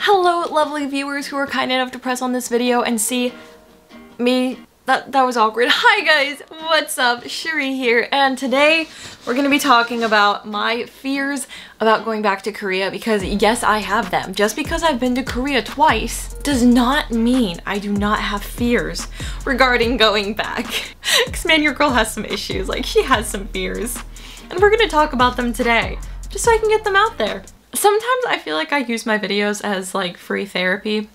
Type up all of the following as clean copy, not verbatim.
Hello, lovely viewers who are kind enough to press on this video and see me. That was awkward. Hi guys, what's up? Cherie here, and today we're gonna be talking about my fears about going back to Korea, because yes, I have them. Just because I've been to Korea twice does not mean I do not have fears regarding going back. Because man, your girl has some issues, like she has some fears. And we're gonna talk about them today, just so I can get them out there. Sometimes I feel like I use my videos as like free therapy.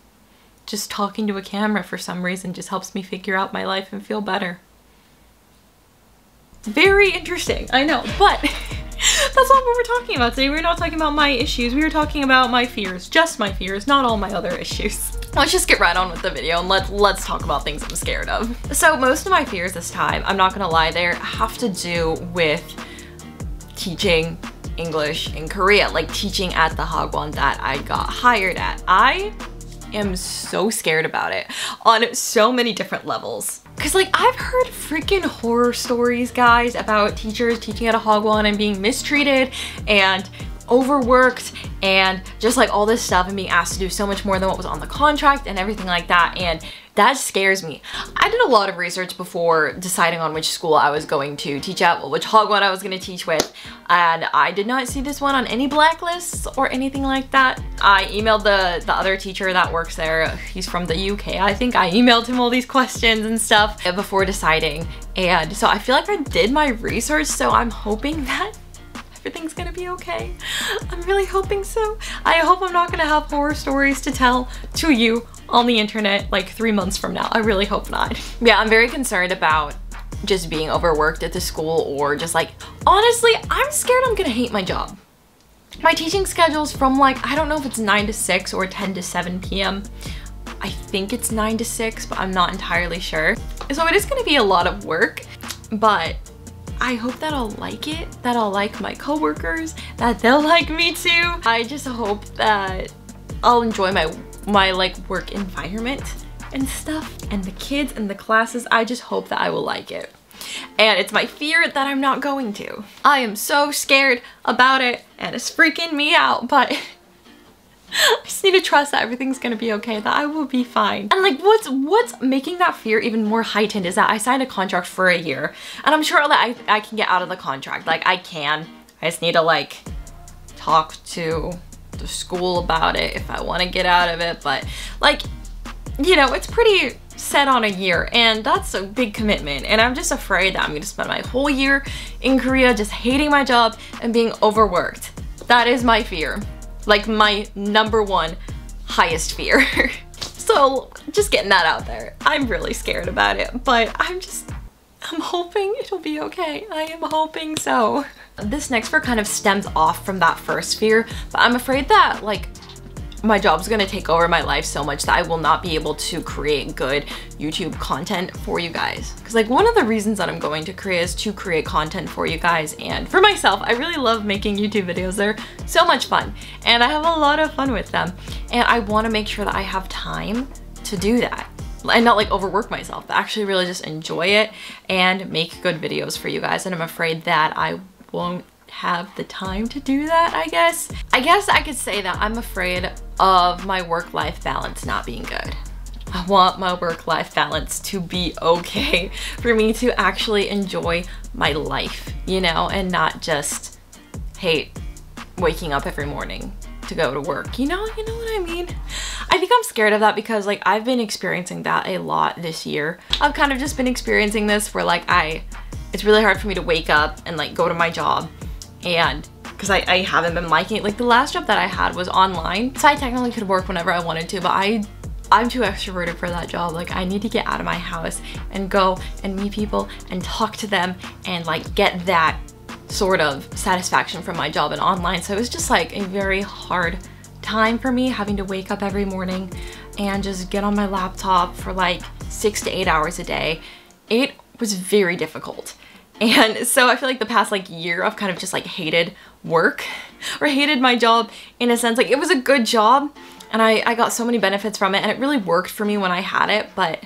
Just talking to a camera for some reason just helps me figure out my life and feel better. It's very interesting, I know, but that's not what we're talking about today. We're not talking about my issues. We were talking about my fears, just my fears, not all my other issues. Let's just get right on with the video and let's talk about things I'm scared of. So most of my fears this time, I'm not gonna lie, they have to do with teaching English in Korea, like teaching at the Hagwon that I got hired at. I am so scared about it on so many different levels. Cause like I've heard freaking horror stories, guys, about teachers teaching at a Hagwon and being mistreated and overworked and just like all this stuff and being asked to do so much more than what was on the contract and everything like that, and that scares me. I did a lot of research before deciding on which school I was going to teach at, well, which Hagwon I was going to teach with, and I did not see this one on any blacklists or anything like that. I emailed the other teacher that works there. He's from the UK, I think. I emailed him all these questions and stuff before deciding, and so I feel like I did my research, so I'm hoping that everything's gonna be okay. I'm really hoping so. I hope I'm not gonna have horror stories to tell to you on the internet like 3 months from now. I really hope not. Yeah, I'm very concerned about just being overworked at the school, or just like, honestly, I'm scared I'm gonna hate my job. My teaching schedule's from like, I don't know if it's 9 to 6 or 10 to 7 p.m. I think it's 9 to 6, but I'm not entirely sure. So it is gonna be a lot of work, but I hope that I'll like it, that I'll like my coworkers, that they'll like me too. I just hope that I'll enjoy my like work environment and stuff, and the kids and the classes. I just hope that I will like it. And it's my fear that I'm not going to. I am so scared about it and it's freaking me out, but I just need to trust that everything's gonna be okay, that I will be fine. And like what's making that fear even more heightened is that I signed a contract for a year, and I'm sure that I can get out of the contract. Like I just need to like talk to the school about it if I want to get out of it, but like, you know, it's pretty set on a year, and that's a big commitment, and I'm just afraid that I'm gonna spend my whole year in Korea just hating my job and being overworked. That is my fear. Like my #1 highest fear. So just getting that out there. I'm really scared about it, but I'm hoping it'll be okay. I am hoping so. This next fear kind of stems off from that first fear, but I'm afraid that like my job's gonna take over my life so much that I will not be able to create good YouTube content for you guys. Because like one of the reasons that I'm going to Korea is to create content for you guys and for myself. I really love making YouTube videos. They're so much fun and I have a lot of fun with them, and I want to make sure that I have time to do that and not like overwork myself, but actually really just enjoy it and make good videos for you guys. And I'm afraid that I won't have the time to do that, I guess. I guess I could say that I'm afraid of my work-life balance not being good. I want my work-life balance to be okay, for me to actually enjoy my life, you know, and not just hate waking up every morning to go to work. You know what I mean? I think I'm scared of that because like I've been experiencing that a lot this year. I've kind of just been experiencing this where like it's really hard for me to wake up and like go to my job, and because I haven't been liking it. Like the last job that I had was online, so I technically could work whenever I wanted to, but I'm too extroverted for that job. Like I need to get out of my house and go and meet people and talk to them and like get that sort of satisfaction from my job and online. So it was just like a very hard time for me having to wake up every morning and just get on my laptop for like 6 to 8 hours a day. It was very difficult. And so I feel like the past like year I've kind of just like hated work, or hated my job in a sense. Like it was a good job and I got so many benefits from it and it really worked for me when I had it, but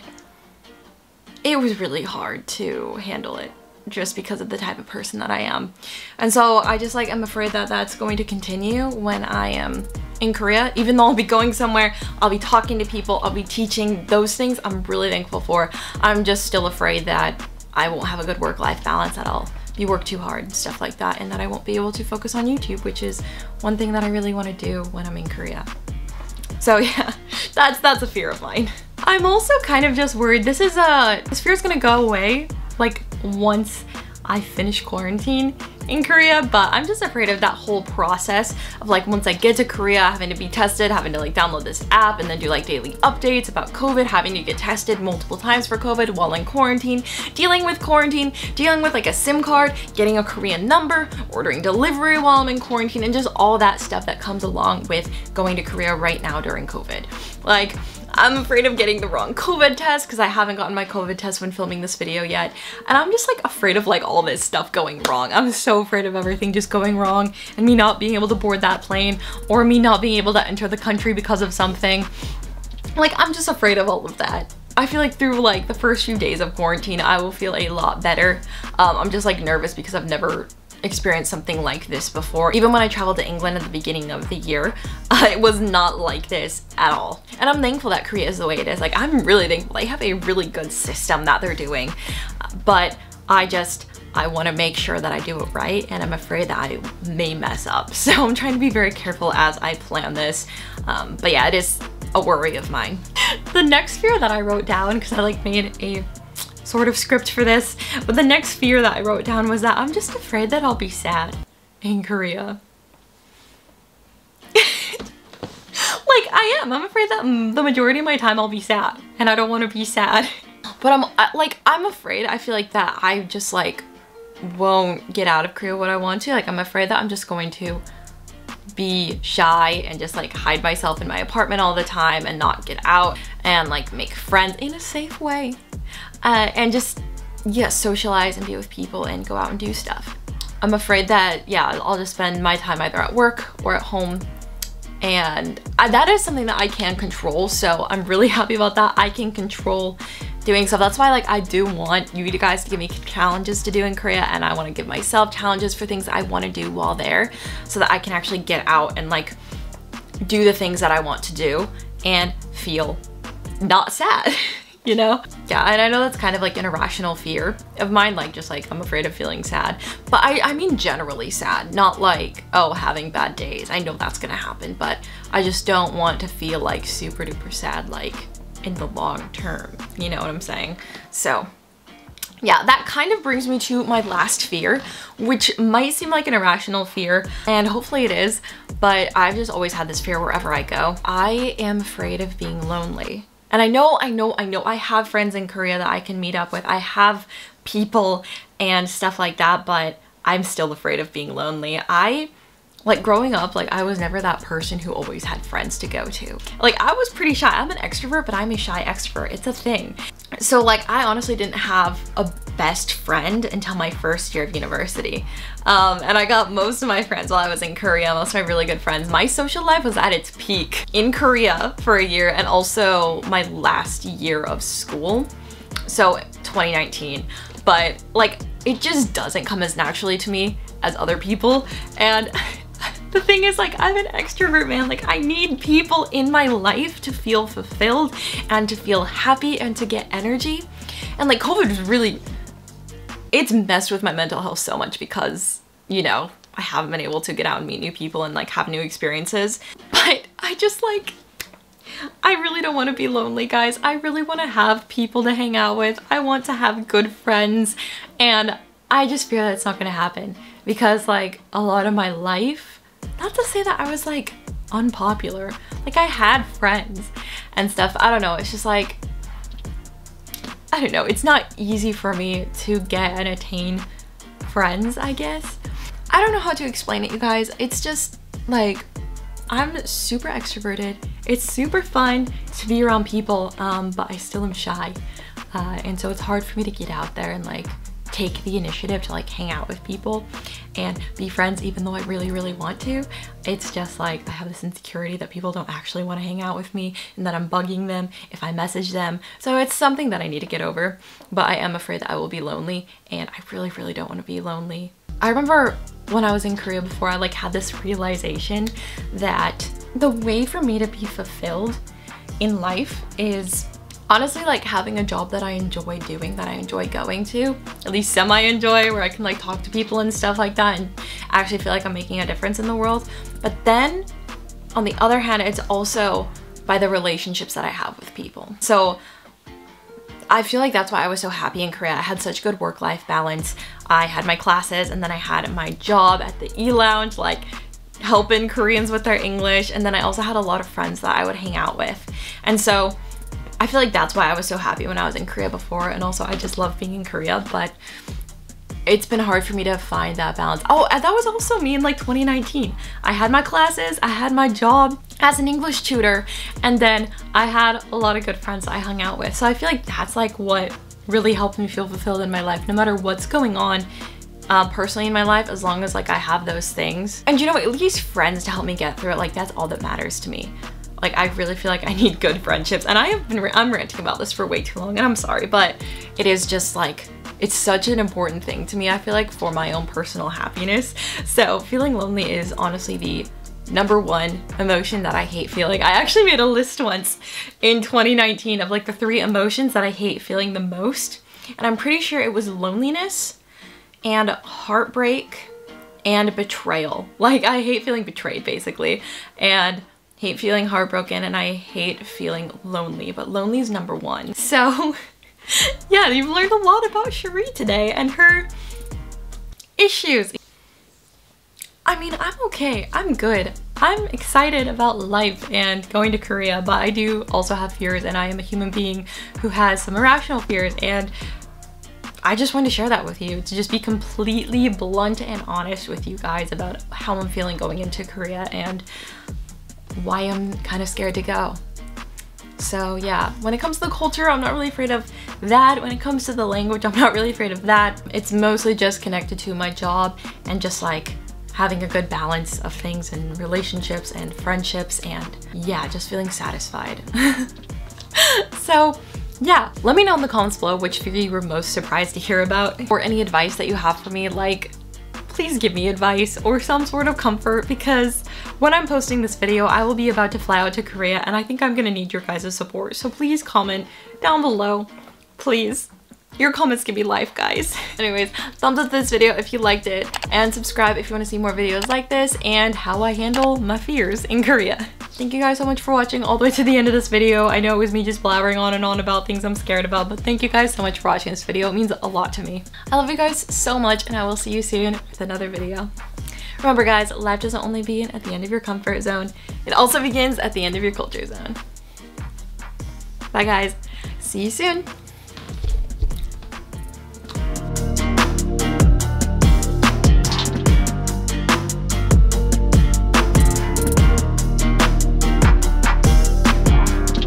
it was really hard to handle it just because of the type of person that I am. And so I just like, I'm afraid that that's going to continue when I am in Korea. Even though I'll be going somewhere, I'll be talking to people, I'll be teaching, those things I'm really thankful for. I'm just still afraid that I won't have a good work-life balance, that I'll be work too hard and stuff like that, and that I won't be able to focus on YouTube, which is one thing that I really want to do when I'm in Korea. So yeah, that's a fear of mine. I'm also kind of just worried this fear is gonna go away like once I finish quarantine in Korea, but I'm just afraid of that whole process of like once I get to Korea, having to be tested, having to like download this app and then do like daily updates about COVID, having to get tested multiple times for COVID while in quarantine, dealing with like a SIM card, getting a Korean number, ordering delivery while I'm in quarantine, and just all that stuff that comes along with going to Korea right now during COVID. Like, I'm afraid of getting the wrong COVID test because I haven't gotten my COVID test when filming this video yet. And I'm just like afraid of like all this stuff going wrong. I'm so afraid of everything just going wrong and me not being able to board that plane or me not being able to enter the country because of something. Like, I'm just afraid of all of that. I feel like through like the first few days of quarantine, I will feel a lot better. I'm just like nervous because I've never experienced something like this before. Even when I traveled to England at the beginning of the year, it was not like this at all. And I'm thankful that Korea is the way it is. Like, I'm really thankful they have a really good system that they're doing. But I want to make sure that I do it right, and I'm afraid that I may mess up. So I'm trying to be very careful as I plan this. But yeah, it is a worry of mine. The next fear that I wrote down, because I like made a sort of script for this, but the next fear that I wrote down was that I'm just afraid that I'll be sad in Korea. Like, I'm afraid that the majority of my time I'll be sad, and I don't want to be sad. But I'm afraid, I feel like that I just like won't get out of Korea what I want to. Like, I'm afraid that I'm just going to be shy and just like hide myself in my apartment all the time and not get out and like make friends in a safe way. And just, yeah, socialize and be with people and go out and do stuff. I'm afraid that, yeah, I'll just spend my time either at work or at home. And that is something that I can control, so I'm really happy about that. I can control doing stuff. That's why like I do want you guys to give me challenges to do in Korea, and I want to give myself challenges for things that I want to do while there so that I can actually get out and like do the things that I want to do and feel not sad. You know? Yeah, and I know that's kind of like an irrational fear of mine, like just like I'm afraid of feeling sad. But I mean generally sad, not like, oh, having bad days. I know that's gonna happen, but I just don't want to feel like super duper sad like in the long term. You know what I'm saying? So yeah, that kind of brings me to my last fear, which might seem like an irrational fear, and hopefully it is, but I've just always had this fear wherever I go. I am afraid of being lonely. And I know I have friends in Korea that I can meet up with. I have people and stuff like that, but I'm still afraid of being lonely. Like growing up, like I was never that person who always had friends to go to. Like I was pretty shy. I'm an extrovert, but I'm a shy extrovert. It's a thing. So like I honestly didn't have a best friend until my first year of university. And I got most of my friends while I was in Korea, most of my really good friends. My social life was at its peak in Korea for a year, and also my last year of school. So 2019, but like it just doesn't come as naturally to me as other people. And the thing is, like, I'm an extrovert, man. Like, I need people in my life to feel fulfilled and to feel happy and to get energy. And like COVID is really, it's messed with my mental health so much because, you know, I haven't been able to get out and meet new people and like have new experiences. But I just like, I really don't want to be lonely, guys. I really want to have people to hang out with. I want to have good friends, and I just fear that it's not going to happen because like a lot of my life, not to say that I was like unpopular, like I had friends and stuff. I don't know, it's just like, I don't know, it's not easy for me to get and attain friends, I guess. I don't know how to explain it, you guys. It's just like, I'm super extroverted. It's super fun to be around people, but I still am shy. And so it's hard for me to get out there and like take the initiative to like hang out with people and be friends even though I really want to. It's just like I have this insecurity that people don't actually want to hang out with me and that I'm bugging them if I message them. So it's something that I need to get over, but I am afraid that I will be lonely, and I really don't want to be lonely. I remember when I was in Korea before, I like had this realization that the way for me to be fulfilled in life is honestly like having a job that I enjoy doing, that I enjoy going to, at least semi-enjoy, where I can like talk to people and stuff like that and actually feel like I'm making a difference in the world. But then on the other hand, it's also by the relationships that I have with people. So I feel like that's why I was so happy in Korea. I had such good work-life balance. I had my classes, and then I had my job at the E-Lounge, like helping Koreans with their English, and then I also had a lot of friends that I would hang out with. And so I feel like that's why I was so happy when I was in Korea before, and also I just love being in Korea, but it's been hard for me to find that balance. Oh, and that was also me in like 2019. I had my classes, I had my job as an English tutor, and then I had a lot of good friends that I hung out with. So I feel like that's like what really helped me feel fulfilled in my life, no matter what's going on personally in my life, as long as like I have those things. And you know, at least friends to help me get through it, like that's all that matters to me. Like I really feel like I need good friendships, and I'm ranting about this for way too long, and I'm sorry, but it is just like, it's such an important thing to me, I feel like, for my own personal happiness. So feeling lonely is honestly the #1 emotion that I hate feeling. I actually made a list once in 2019 of like the 3 emotions that I hate feeling the most, and I'm pretty sure it was loneliness and heartbreak and betrayal. Like I hate feeling betrayed basically, and hate feeling heartbroken, and I hate feeling lonely, but lonely is #1. So yeah, you've learned a lot about Cherie today and her issues. I mean, I'm okay, I'm good. I'm excited about life and going to Korea, but I do also have fears, and I am a human being who has some irrational fears, and I just wanted to share that with you, to just be completely blunt and honest with you guys about how I'm feeling going into Korea and why I'm kind of scared to go. So yeah, when it comes to the culture, I'm not really afraid of that. When it comes to the language, I'm not really afraid of that. It's mostly just connected to my job and just like having a good balance of things and relationships and friendships, and yeah, just feeling satisfied. So yeah, let me know in the comments below which fear you were most surprised to hear about, or any advice that you have for me. Like, please give me advice or some sort of comfort, because when I'm posting this video, I will be about to fly out to Korea, and I think I'm gonna need your guys' support. So please comment down below, please. Your comments give me life, guys. Anyways, thumbs up this video if you liked it, and subscribe if you want to see more videos like this and how I handle my fears in Korea. Thank you guys so much for watching all the way to the end of this video. I know it was me just blabbering on and on about things I'm scared about, but thank you guys so much for watching this video. It means a lot to me. I love you guys so much, and I will see you soon with another video. Remember guys, life doesn't only begin at the end of your comfort zone, it also begins at the end of your culture zone. Bye guys, see you soon.